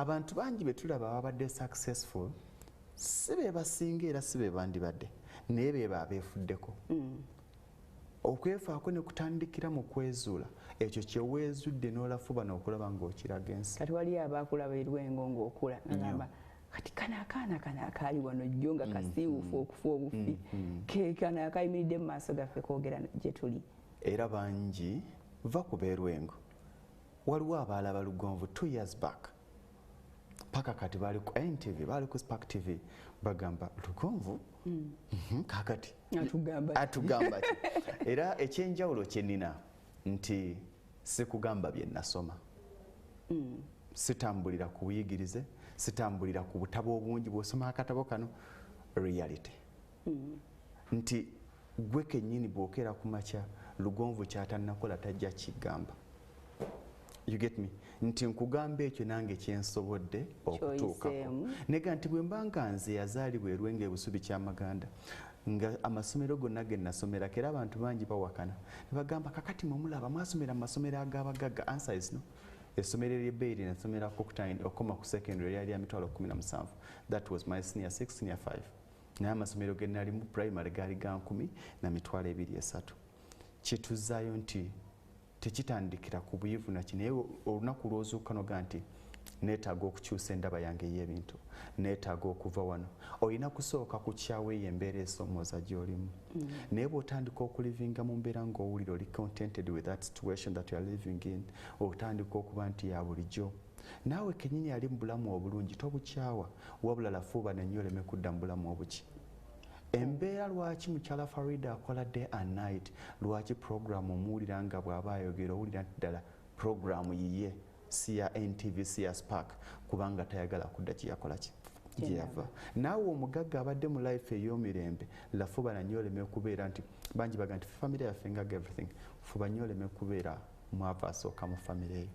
abantu bangi betulaba babadde successful sibe basinga era sibe bandibadde naye beba abeefuddeko okwefaako ne kutandikira mu kwezuula ekyo kyeweezudde n'olafuba n'okulaba ng'okiraga ensi kati wali abaakulaba erwengo ng'okula nagamba kati kana akaali wano jjo nga kasiiwufu okufa obufi ke kana akayimiridde mu maaso gaffe kwogera gye tuli era bangi va ku beerwengo waliwo abaalaba Lugonvu 2 years back paka kati bali ku NTV bali ku Spark TV bagamba Lugonvu kakati atugamba ki era ekyenjawulo kyenina nti sikugamba bye nasoma sitambulira ku buyigirize sitambulira ku butabo obungi bw'osoma akatabo kano reality nti gwe kennyini bw'okeera ku makya Lugonvu kyatannakola tajja kigamba. You get me? Nti nkugamba ekyo nange kyensobodde okutuukako nega nti bwe mbanga nze yazaalibwa Erwenge Busubi Kyamaganda nga amasomero gonna ge nasomera kera abantu bangi bawakana ne bagamba kakati mumulaba mwasomera mu masomero ag'abagagga. Answer is no. Essomero ly'ebbeeri nasomerako okukoma ku secondary yali ya mitwalo 17. That was my senior 6 senior 5. Naye amasomero ge nali mu primary gaali ga 10 na mitwalo 23. Kituzaayo nti tekitandikira ku buyivu na kinaye olunaku lw'ozuuka noga nti neetaaga okukyusa endaba yange y'ebintu neetaaga okuva wano olina kusooka kukyawo eyo embeera esomooza gy'olimu naye bw'otandika okulivinga mu mbeera ng'owulira oli contented with that situation that you are living in otandika okuba nti ya bulijjo naawe kennyini ali mu bulamu obulungi tobukyawa wabula lafuuba nenyo oleme kudda mu bulamu obuki embeera lwaki mukyala Farida akola day and night lwaki program omuwulira nga bw'aba ayogera owulira nti ddala program yiye si ya NTV si ya Spark kubanga tayagala kudda kiyakola ki gyeyava naawe omugagga abadde mu life ey'omirembe lafuba nanyo oleme kubeera nti bangi baga nti family yaffe ngaga everything fuba nnyo oleme kubeera mwava asooka mu family eyo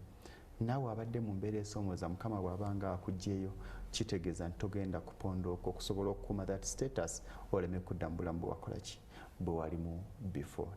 naawe abadde mu mbeera esomooza Mukama bw'abanga akuggyeyo kitegeeza nti togenda kupondooka okusobola okukuuma that status oleme kudda mu bulamu bwe wakola ki bwe walimu before.